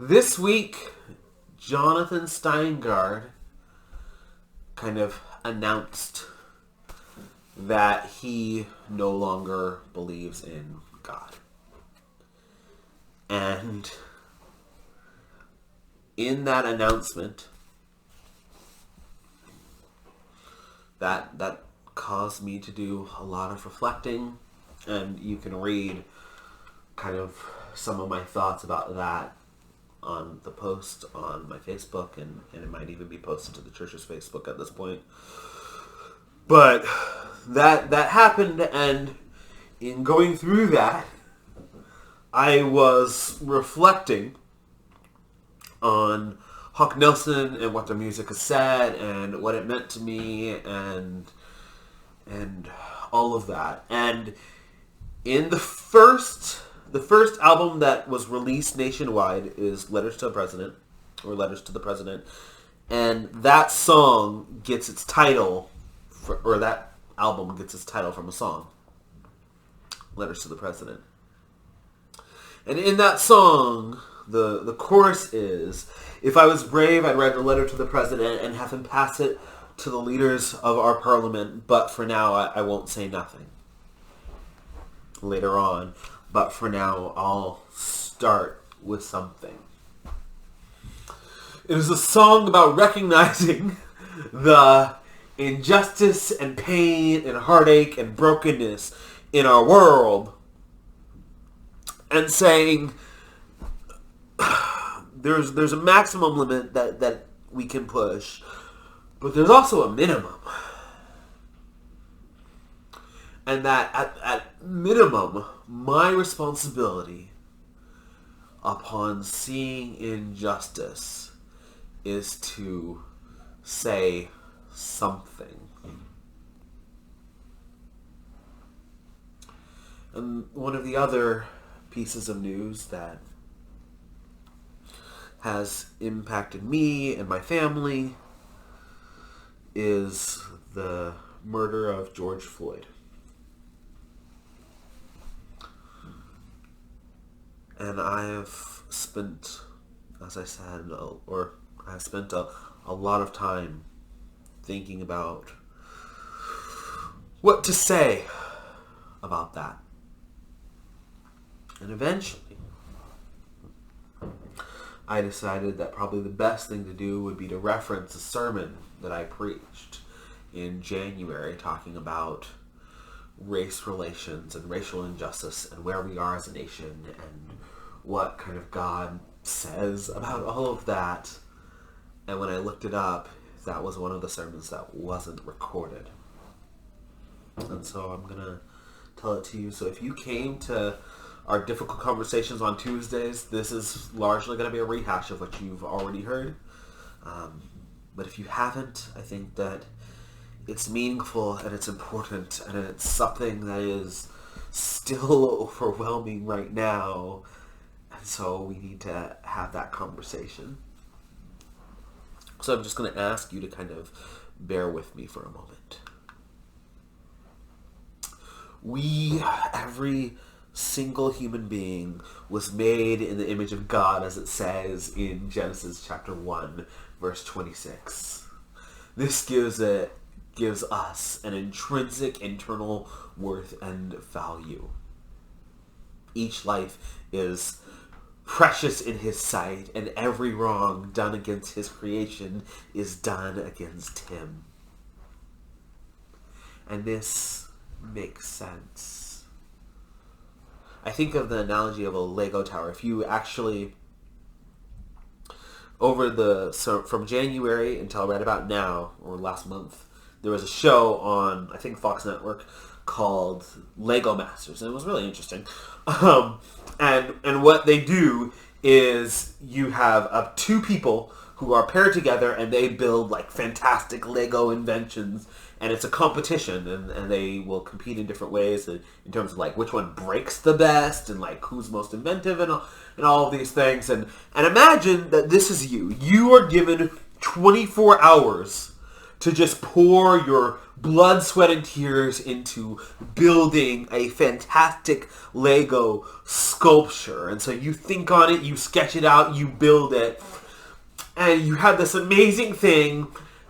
This week, Jonathan Steingard kind of announced that he no longer believes in God. And in that announcement, that caused me to do a lot of reflecting, and you can read kind of some of my thoughts about that on the post on my Facebook, and it might even be posted to the church's Facebook at this point. But that happened, and in going through that, I was reflecting on Hawk Nelson and what their music has said and what it meant to me and all of that. And in the first album that was released nationwide is Letters to the President, or Letters to the President, and that song gets its title, that album gets its title from a song, Letters to the President. And in that song, the chorus is, "If I was brave, I'd write a letter to the President and have him pass it to the leaders of our parliament, but for now I won't say nothing." Later on, "But for now, I'll start with something." It is a song about recognizing the injustice and pain and heartache and brokenness in our world, and saying there's a maximum limit that we can push, but there's also a minimum. And that at minimum, my responsibility upon seeing injustice is to say something. And one of the other pieces of news that has impacted me and my family is the murder of George Floyd. And I have spent, as I said, I spent a lot of time thinking about what to say about that. And eventually, I decided that probably the best thing to do would be to reference a sermon that I preached in January talking about race relations and racial injustice and where we are as a nation and what kind of God says about all of that. And when I looked it up, that was one of the sermons that wasn't recorded. And so I'm going to tell it to you. So if you came to our difficult conversations on Tuesdays, this is largely going to be a rehash of what you've already heard. But if you haven't, I think that it's meaningful and it's important and it's something that is still overwhelming right now. And so we need to have that conversation. So I'm just going to ask you to kind of bear with me for a moment. Every single human being was made in the image of God, as it says in Genesis chapter 1, verse 26. This gives us an intrinsic internal worth and value. Each life is precious in his sight, and every wrong done against his creation is done against him. And this makes sense. I think of the analogy of a Lego tower. If you actually, from January until right about now, or last month, there was a show on, I think, Fox Network called Lego Masters, and it was really interesting. And what they do is you have two people who are paired together, and they build like fantastic Lego inventions, and it's a competition, and they will compete in different ways in terms of like which one breaks the best, and like who's most inventive, and all of these things. And imagine that this is you. You are given 24 hours to just pour your blood, sweat, and tears into building a fantastic Lego sculpture. And so you think on it, you sketch it out, you build it, and you have this amazing thing.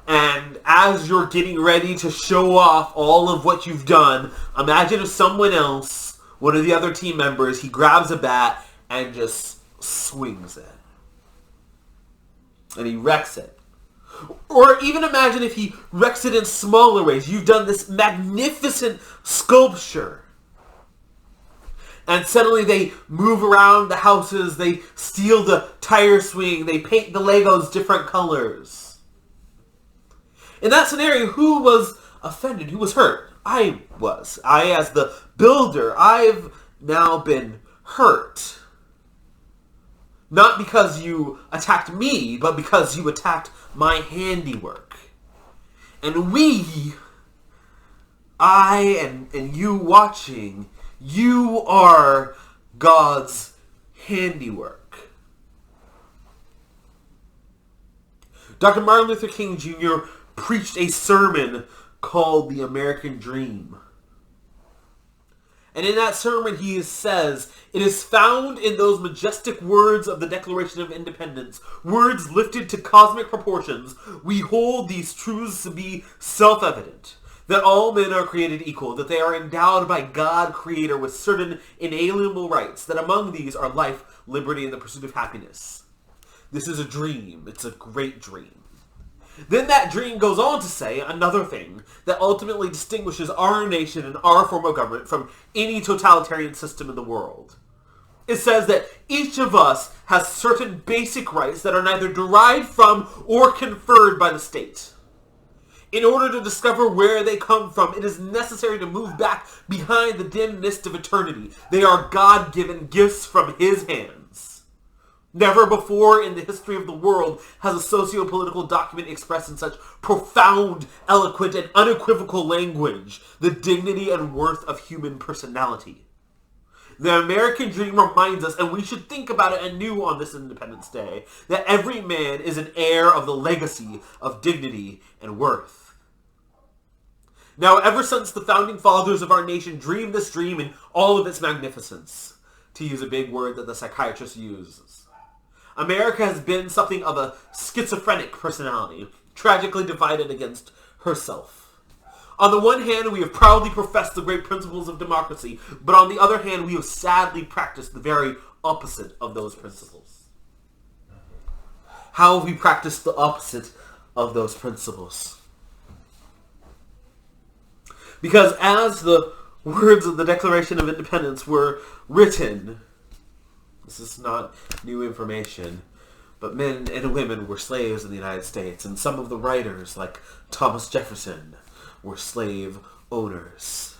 And as you're getting ready to show off all of what you've done, imagine if someone else, one of the other team members, he grabs a bat and just swings it. And he wrecks it. Or even imagine if he wrecks it in smaller ways. You've done this magnificent sculpture. And suddenly they move around the houses, they steal the tire swing, they paint the Legos different colors. In that scenario, who was offended? Who was hurt? I was. I, as the builder, I've now been hurt. Not because you attacked me, but because you attacked my handiwork. And I and you watching, you are God's handiwork. Dr. Martin Luther King Jr. preached a sermon called The American Dream. And in that sermon he says, "It is found in those majestic words of the Declaration of Independence, words lifted to cosmic proportions, we hold these truths to be self-evident, that all men are created equal, that they are endowed by God Creator with certain inalienable rights, that among these are life, liberty, and the pursuit of happiness. This is a dream. It's a great dream." Then that dream goes on to say another thing that ultimately distinguishes our nation and our form of government from any totalitarian system in the world. It says that each of us has certain basic rights that are neither derived from or conferred by the state. In order to discover where they come from, it is necessary to move back behind the dim mist of eternity. They are God-given gifts from His hands. Never before in the history of the world has a socio-political document expressed in such profound, eloquent, and unequivocal language the dignity and worth of human personality. The American dream reminds us, and we should think about it anew on this Independence Day, that every man is an heir of the legacy of dignity and worth. Now, ever since the founding fathers of our nation dreamed this dream in all of its magnificence, to use a big word that the psychiatrist uses, America has been something of a schizophrenic personality, tragically divided against herself. On the one hand, we have proudly professed the great principles of democracy, but on the other hand, we have sadly practiced the very opposite of those principles. How have we practiced the opposite of those principles? Because as the words of the Declaration of Independence were written, this is not new information, but men and women were slaves in the United States, and some of the writers, like Thomas Jefferson, were slave owners.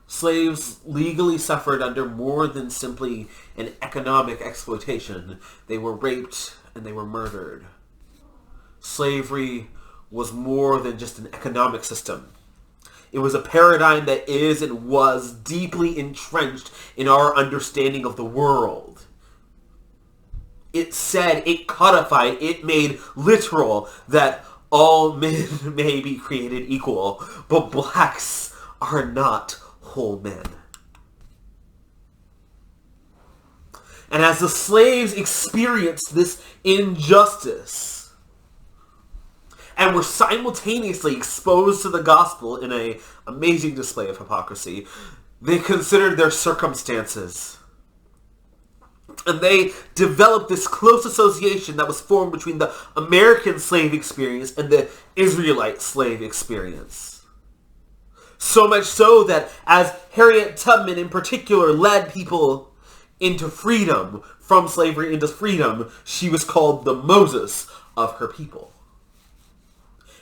Slaves legally suffered under more than simply an economic exploitation. They were raped and they were murdered. Slavery was more than just an economic system. It was a paradigm that is and was deeply entrenched in our understanding of the world. It said, it codified, it made literal that all men may be created equal, but blacks are not whole men. And as the slaves experienced this injustice, and were simultaneously exposed to the gospel in an amazing display of hypocrisy, they considered their circumstances. And they developed this close association that was formed between the American slave experience and the Israelite slave experience. So much so that as Harriet Tubman in particular led people into freedom, from slavery into freedom, she was called the Moses of her people.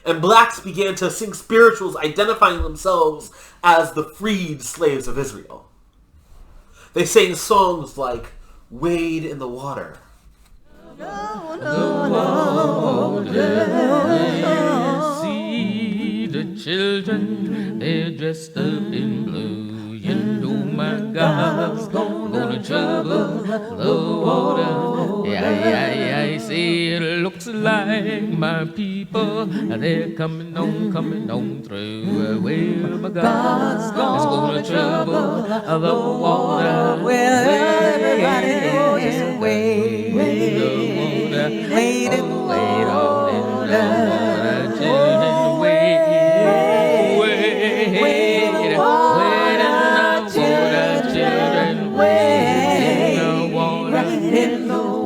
And blacks began to sing spirituals identifying themselves as the freed slaves of Israel. They sang songs like Wade in the Water. See the children, they're dressed up in blue. You know my God's gonna trouble the water. Yeah, see, it looks looks like my people, they're coming on through. Well, my God's gonna trouble the water. Well, everybody goes and wait on in the water. Wait on in the water. Children, wait in the water. Children, wait in the water. Wait in the water.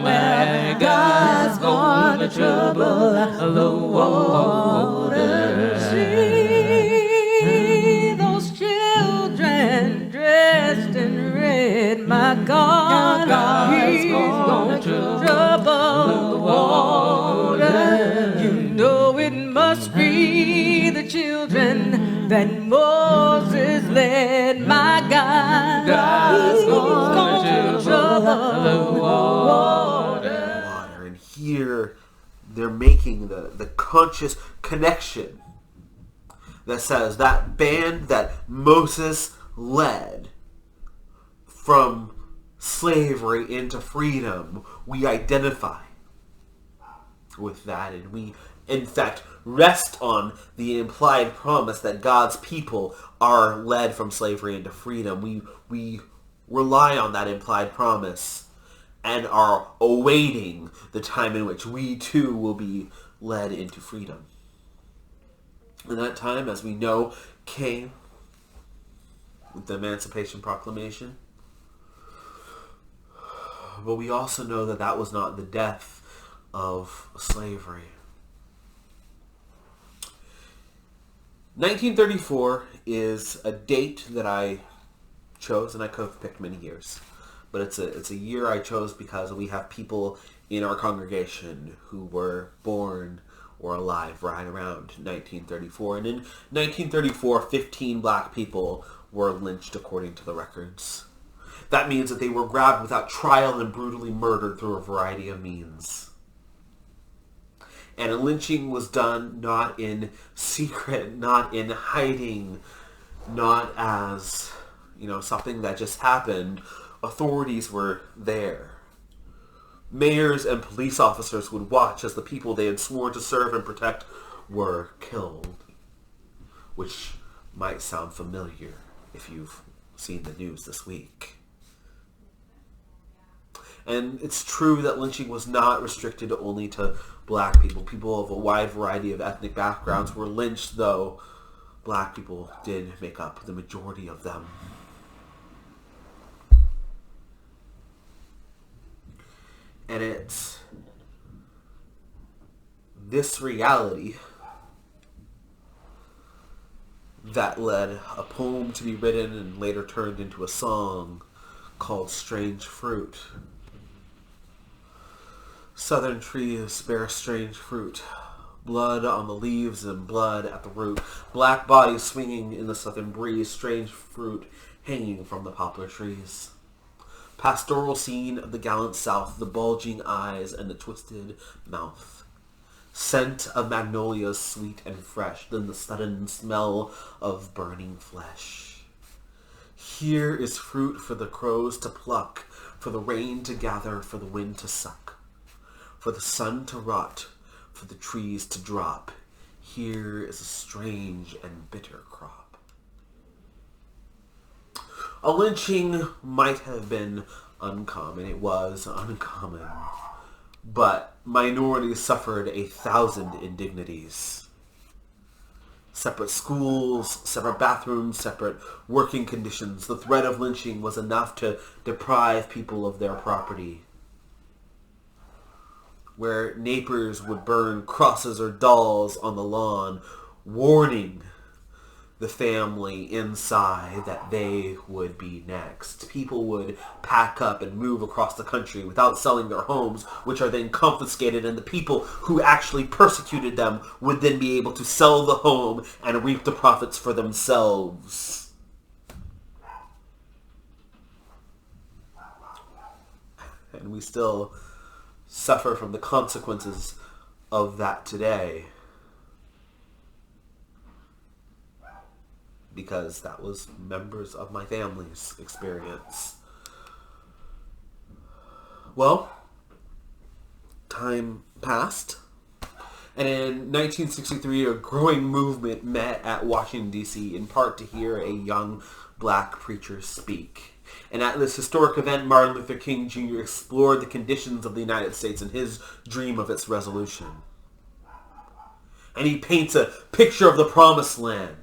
My God's gonna trouble the water. See those children dressed in red. My God, He's gonna trouble the water. You know it must be the children that Moses led. My God, He's gonna trouble the water. And here they're making the conscious connection that says that band that Moses led from slavery into freedom, we identify with that, and we in fact rest on the implied promise that God's people are led from slavery into freedom. We rely on that implied promise and are awaiting the time in which we too will be led into freedom. And that time, as we know, came with the Emancipation Proclamation. But we also know that that was not the death of slavery. 1934 is a date that I chose, and I could have picked many years. But it's a year I chose because we have people in our congregation who were born or alive right around 1934. And in 1934, 15 black people were lynched according to the records. That means that they were grabbed without trial and brutally murdered through a variety of means. And a lynching was done not in secret, not in hiding, not as, something that just happened. Authorities were there. Mayors and police officers would watch as the people they had sworn to serve and protect were killed, which might sound familiar if you've seen the news this week. And it's true that lynching was not restricted only to black people. People of a wide variety of ethnic backgrounds were lynched, though black people did make up the majority of them. And it's this reality that led a poem to be written and later turned into a song called Strange Fruit. Southern trees bear strange fruit, blood on the leaves and blood at the root, black bodies swinging in the southern breeze, strange fruit hanging from the poplar trees. Pastoral scene of the gallant South, the bulging eyes and the twisted mouth. Scent of magnolias sweet and fresh, then the sudden smell of burning flesh. Here is fruit for the crows to pluck, for the rain to gather, for the wind to suck, for the sun to rot, for the trees to drop. Here is a strange and bitter crop. A lynching might have been uncommon. It was uncommon. But minorities suffered 1,000 indignities. Separate schools, separate bathrooms, separate working conditions. The threat of lynching was enough to deprive people of their property. Where neighbors would burn crosses or dolls on the lawn, warning the family inside that they would be next. People would pack up and move across the country without selling their homes, which are then confiscated, and the people who actually persecuted them would then be able to sell the home and reap the profits for themselves. And we still suffer from the consequences of that today, because that was members of my family's experience. Well, time passed, and in 1963, a growing movement met at Washington, D.C., in part to hear a young black preacher speak. And at this historic event, Martin Luther King Jr. explored the conditions of the United States and his dream of its resolution. And he paints a picture of the promised land.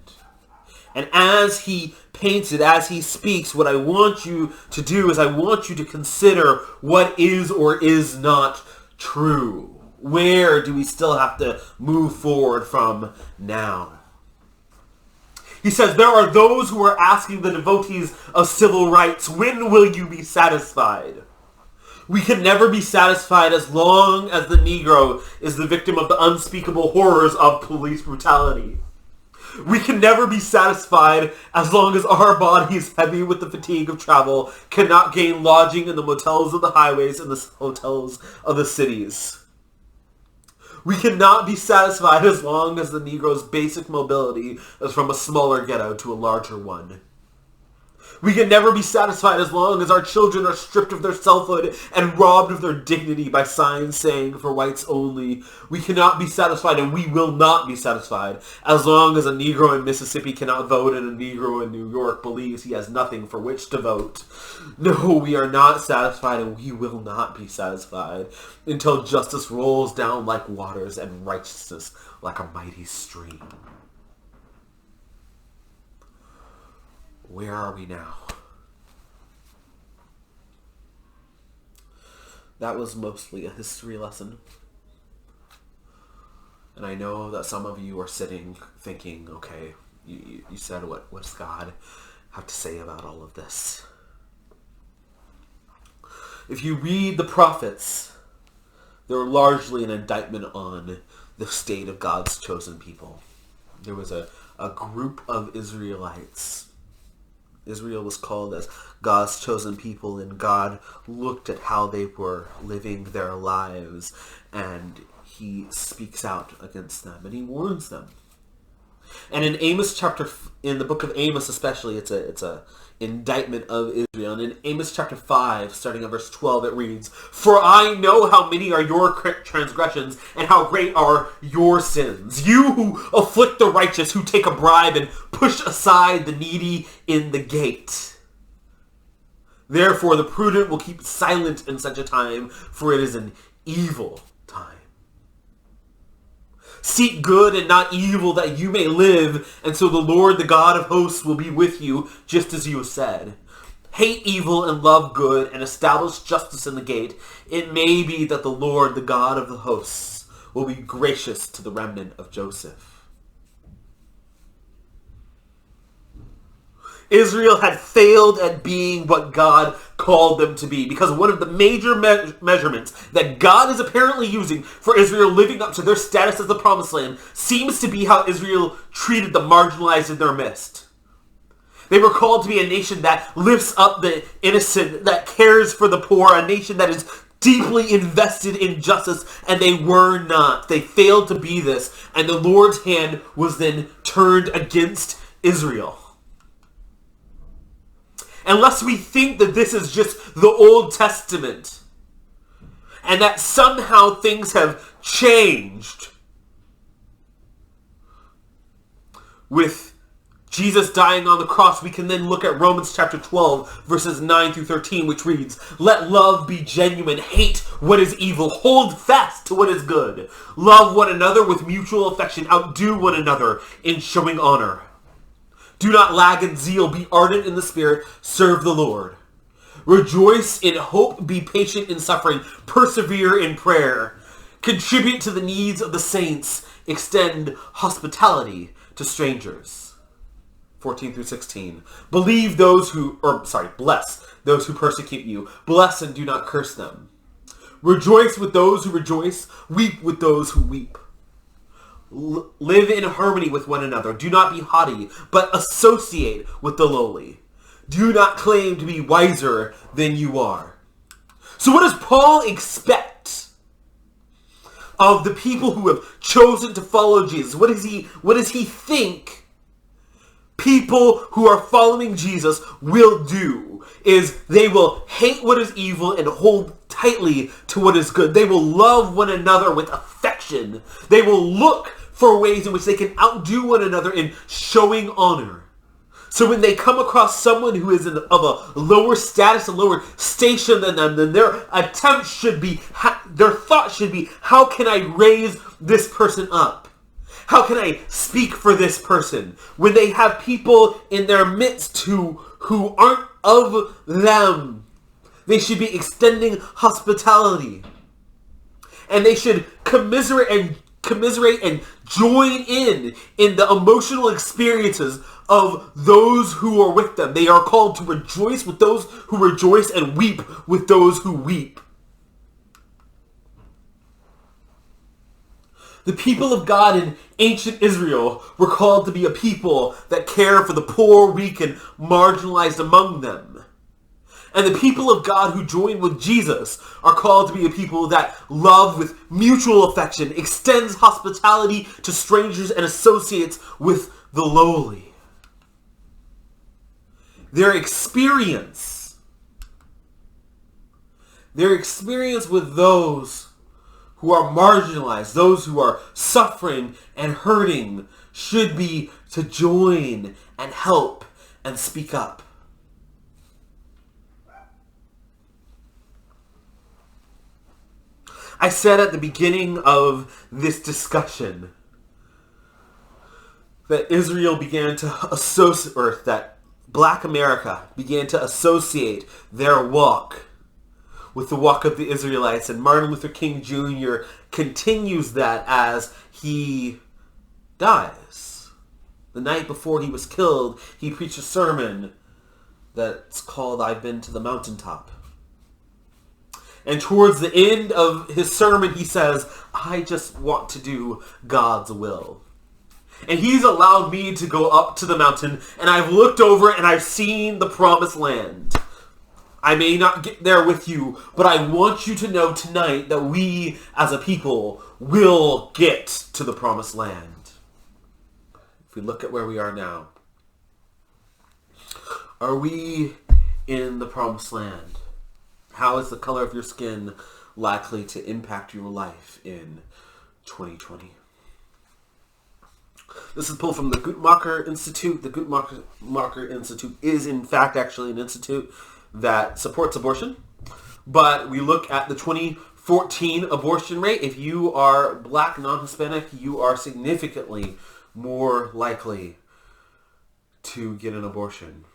And as he paints it, as he speaks, what I want you to do is I want you to consider what is or is not true. Where do we still have to move forward from now? He says, there are those who are asking the devotees of civil rights, when will you be satisfied? We can never be satisfied as long as the Negro is the victim of the unspeakable horrors of police brutality. We can never be satisfied as long as our bodies, heavy with the fatigue of travel, cannot gain lodging in the motels of the highways and the hotels of the cities. We cannot be satisfied as long as the Negro's basic mobility is from a smaller ghetto to a larger one. We can never be satisfied as long as our children are stripped of their selfhood and robbed of their dignity by signs saying, for whites only. We cannot be satisfied, and we will not be satisfied, as long as a Negro in Mississippi cannot vote and a Negro in New York believes he has nothing for which to vote. No, we are not satisfied, and we will not be satisfied until justice rolls down like waters and righteousness like a mighty stream. Where are we now? That was mostly a history lesson. And I know that some of you are sitting thinking, okay, you said what does God have to say about all of this? If you read the prophets, they're largely an indictment on the state of God's chosen people. There was a group of Israelites. Israel was called as God's chosen people, and God looked at how they were living their lives, and he speaks out against them, and he warns them. And in in the book of Amos especially, it's a indictment of Israel. And in Amos chapter 5, starting at verse 12, it reads, "For I know how many are your transgressions, and how great are your sins. You who afflict the righteous, who take a bribe and push aside the needy in the gate. Therefore the prudent will keep silent in such a time, for it is an evil time. Seek good and not evil, that you may live, and so the Lord, the God of hosts, will be with you, just as you have said. Hate evil and love good, and establish justice in the gate. It may be that the Lord, the God of the hosts, will be gracious to the remnant of Joseph." Israel had failed at being what God called them to be, because one of the major measurements that God is apparently using for Israel living up to their status as the promised land seems to be how Israel treated the marginalized in their midst. They were called to be a nation that lifts up the innocent, that cares for the poor, a nation that is deeply invested in justice, and they were not. They failed to be this, and the Lord's hand was then turned against Israel. Unless we think that this is just the Old Testament and that somehow things have changed with Jesus dying on the cross, we can then look at Romans chapter 12, verses 9 through 13, which reads, "Let love be genuine, hate what is evil, hold fast to what is good. Love one another with mutual affection, outdo one another in showing honor. Do not lag in zeal, be ardent in the spirit, serve the Lord. Rejoice in hope, be patient in suffering, persevere in prayer. Contribute to the needs of the saints, extend hospitality to strangers." 14 through 16. Bless those who persecute you. Bless and do not curse them. Rejoice with those who rejoice, weep with those who weep. Live in harmony with one another. Do not be haughty, but associate with the lowly. Do not claim to be wiser than you are. So what does Paul expect of the people who have chosen to follow Jesus? What does he think people who are following Jesus will do? Is they will hate what is evil and hold tightly to what is good. They will love one another with affection. They will look for ways in which they can outdo one another in showing honor. So when they come across someone who is of a lower status, a lower station than them, then their attempt should be, their thought should be, how can I raise this person up? How can I speak for this person? When they have people in their midst who aren't of them, they should be extending hospitality. And they should commiserate and join in the emotional experiences of those who are with them. They are called to rejoice with those who rejoice and weep with those who weep. The people of God in ancient Israel were called to be a people that care for the poor, weak, and marginalized among them. And the people of God who join with Jesus are called to be a people that love with mutual affection, extends hospitality to strangers, and associates with the lowly. Their experience with those who are marginalized, those who are suffering and hurting, should be to join and help and speak up. I said at the beginning of this discussion that Israel began to associate, or that Black America began to associate their walk with the walk of the Israelites, and Martin Luther King Jr. continues that as he dies. The night before he was killed, he preached a sermon that's called "I've Been to the Mountaintop." And towards the end of his sermon, he says, I just want to do God's will. And he's allowed me to go up to the mountain, and I've looked over and I've seen the promised land. I may not get there with you, but I want you to know tonight that we as a people will get to the promised land. If we look at where we are now, are we in the promised land? How is the color of your skin likely to impact your life in 2020? This is pulled from the Guttmacher Institute. The Guttmacher Institute is, in fact, actually an institute that supports abortion. But we look at the 2014 abortion rate. If you are Black, non-Hispanic, you are significantly more likely to get an abortion.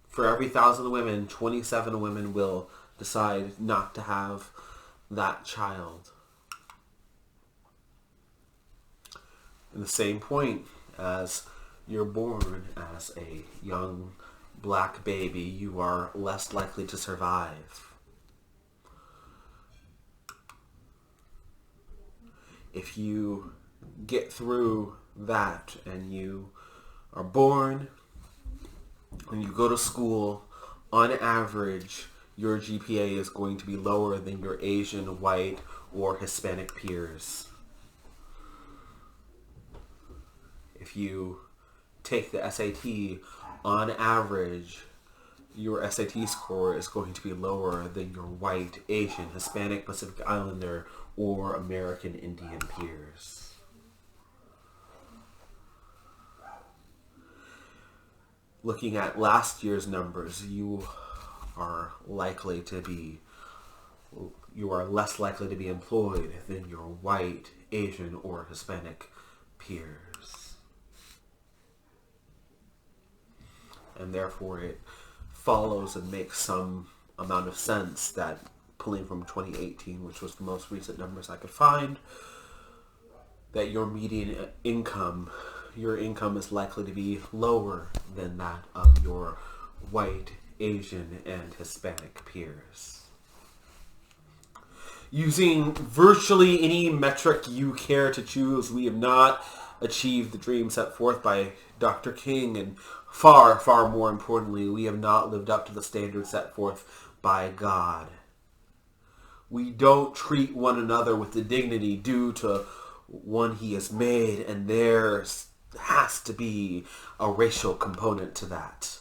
For every 1,000 women, 27 women will decide not to have that child. In the same point, as you're born as a young Black baby, you are less likely to survive. If you get through that and you are born, when you go to school, on average, your GPA is going to be lower than your Asian, white, or Hispanic peers. If you take the SAT, on average, your SAT score is going to be lower than your white, Asian, Hispanic, Pacific Islander, or American Indian peers. Looking at last year's numbers, you are less likely to be employed than your white, Asian, or Hispanic peers. And therefore it follows and makes some amount of sense that, pulling from 2018, which was the most recent numbers I could find, that your median income, your income is likely to be lower than that of your white, Asian, and Hispanic peers. Using virtually any metric you care to choose, we have not achieved the dream set forth by Dr. King, and far, far more importantly, we have not lived up to the standards set forth by God. We don't treat one another with the dignity due to one he has made, and there has to be a racial component to that.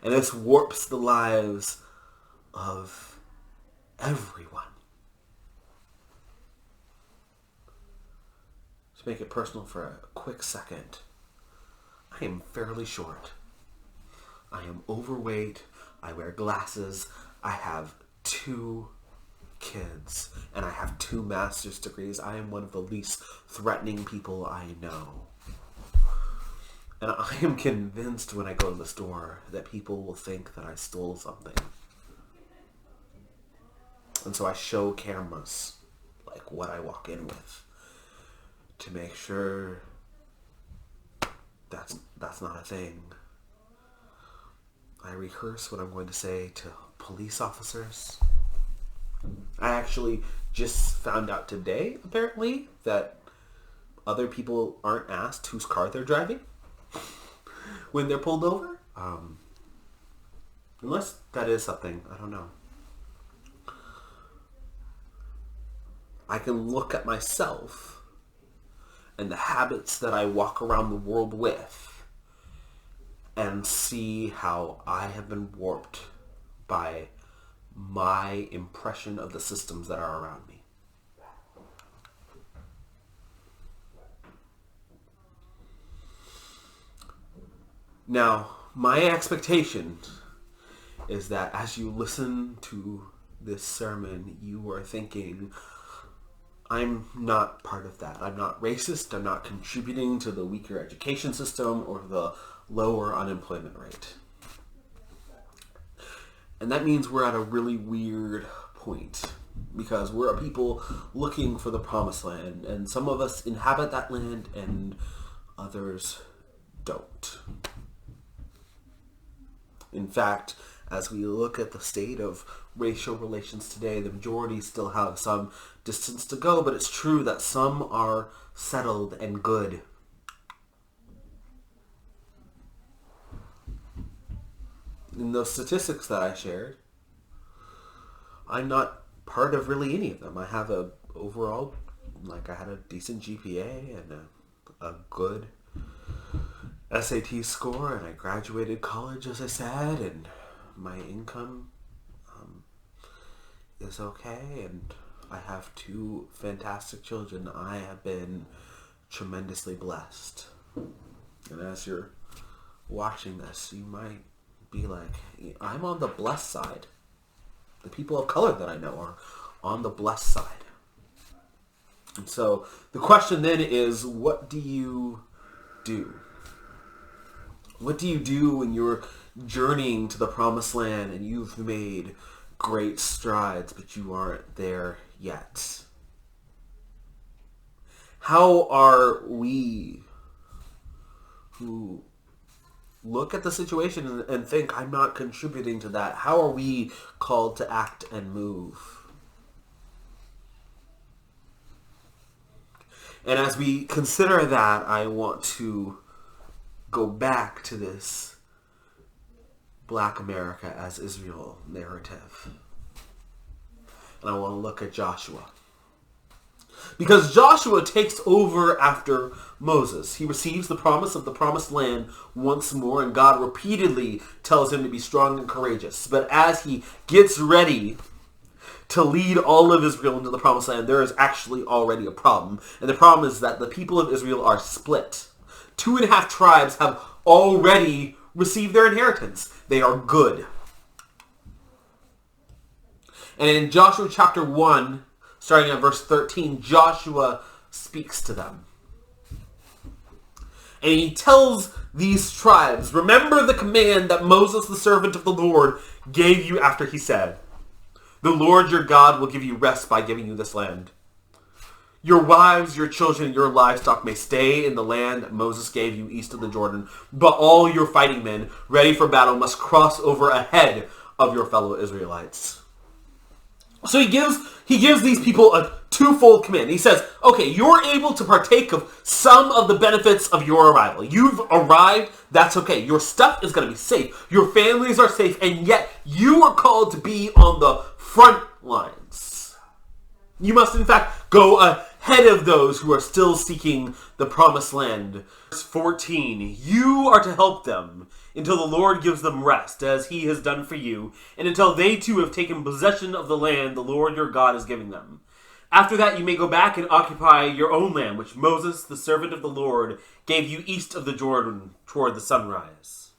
And this warps the lives of everyone. To make it personal for a quick second, I am fairly short. I am overweight. I wear glasses. I have 2 kids, and I have 2 master's degrees. I am one of the least threatening people I know. And I am convinced when I go to the store that people will think that I stole something. And so I show cameras, like what I walk in with, to make sure that's not a thing. I rehearse what I'm going to say to police officers. I actually just found out today, apparently, that other people aren't asked whose car they're driving when they're pulled over. Unless that is something, I don't know. I can look at myself and the habits that I walk around the world with and see how I have been warped by my impression of the systems that are around me. Now, my expectation is that as you listen to this sermon, you are thinking, I'm not part of that. I'm not racist. I'm not contributing to the weaker education system or the lower unemployment rate. And that means we're at a really weird point, because we're a people looking for the promised land, and some of us inhabit that land and others don't. In fact, as we look at the state of racial relations today, the majority still have some distance to go, but it's true that some are settled and good. In those statistics that I shared, I'm not part of really any of them. I have a overall, I had a decent GPA and a good SAT score, and I graduated college, as I said, and my income is okay, and I have 2 fantastic children. I have been tremendously blessed. And as you're watching this, you might be like, I'm on the blessed side. The people of color that I know are on the blessed side. And so the question then is, what do you do? What do you do when you're journeying to the promised land and you've made great strides, but you aren't there yet? How are we who look at the situation and think, I'm not contributing to that, how are we called to act and move? And as we consider that, I want to go back to this Black America as Israel narrative. And I want to look at Joshua. Because Joshua takes over after Moses. He receives the promise of the promised land once more, and God repeatedly tells him to be strong and courageous. But as he gets ready to lead all of Israel into the promised land, there is actually already a problem. And the problem is that the people of Israel are split. 2.5 tribes have already received their inheritance. They are good. And in Joshua chapter 1, starting at verse 13, Joshua speaks to them. And he tells these tribes, remember the command that Moses, the servant of the Lord, gave you after he said, the Lord your God will give you rest by giving you this land. Your wives, your children, your livestock may stay in the land that Moses gave you east of the Jordan, but all your fighting men ready for battle must cross over ahead of your fellow Israelites. So he gives these people a twofold command. He says, okay, you're able to partake of some of the benefits of your arrival. You've arrived, that's okay. Your stuff is going to be safe. Your families are safe, and yet you are called to be on the front lines. You must, in fact, go ahead of those who are still seeking the promised land. Verse 14, you are to help them until the Lord gives them rest, as he has done for you, and until they too have taken possession of the land the Lord your God is giving them. After that you may go back and occupy your own land, which Moses, the servant of the Lord, gave you east of the Jordan toward the sunrise.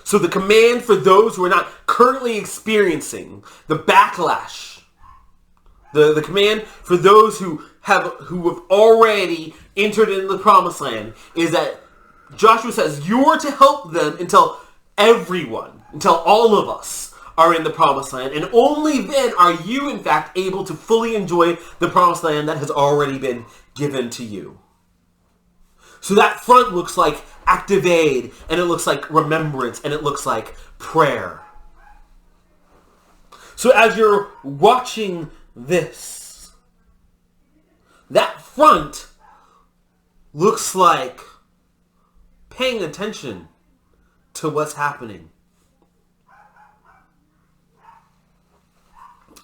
So the command for those who are not currently experiencing the backlash, the command for those who have already entered into the promised land, is that Joshua says you're to help them until all of us are in the promised land, and only then are you in fact able to fully enjoy the promised land that has already been given to you. So that front looks like active aid, and it looks like remembrance, and it looks like prayer. So as you're watching this, that front looks like paying attention to what's happening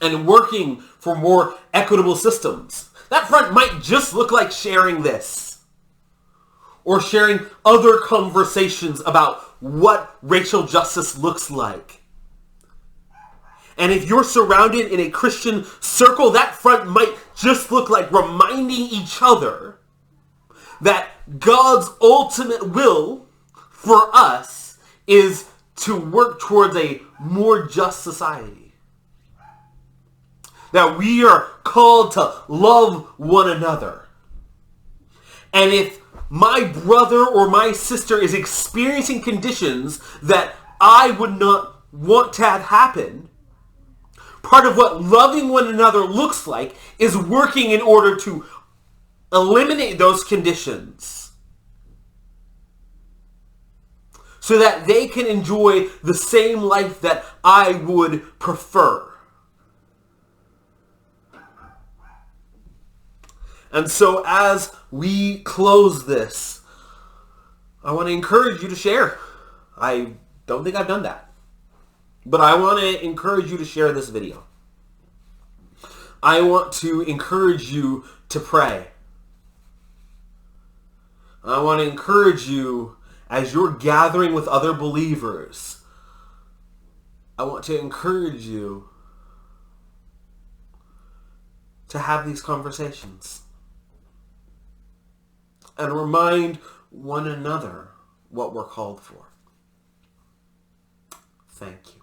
and working for more equitable systems. That front might just look like sharing this, or sharing other conversations about what racial justice looks like. And if you're surrounded in a Christian circle, that front might just look like reminding each other that God's ultimate will for us is to work towards a more just society. That we are called to love one another. And if my brother or my sister is experiencing conditions that I would not want to have happen, part of what loving one another looks like is working in order to eliminate those conditions so that they can enjoy the same life that I would prefer. And so as we close this, I want to encourage you to share. I don't think I've done that. But I want to encourage you to share this video. I want to encourage you to pray. I want to encourage you, as you're gathering with other believers, I want to encourage you to have these conversations and remind one another what we're called for. Thank you.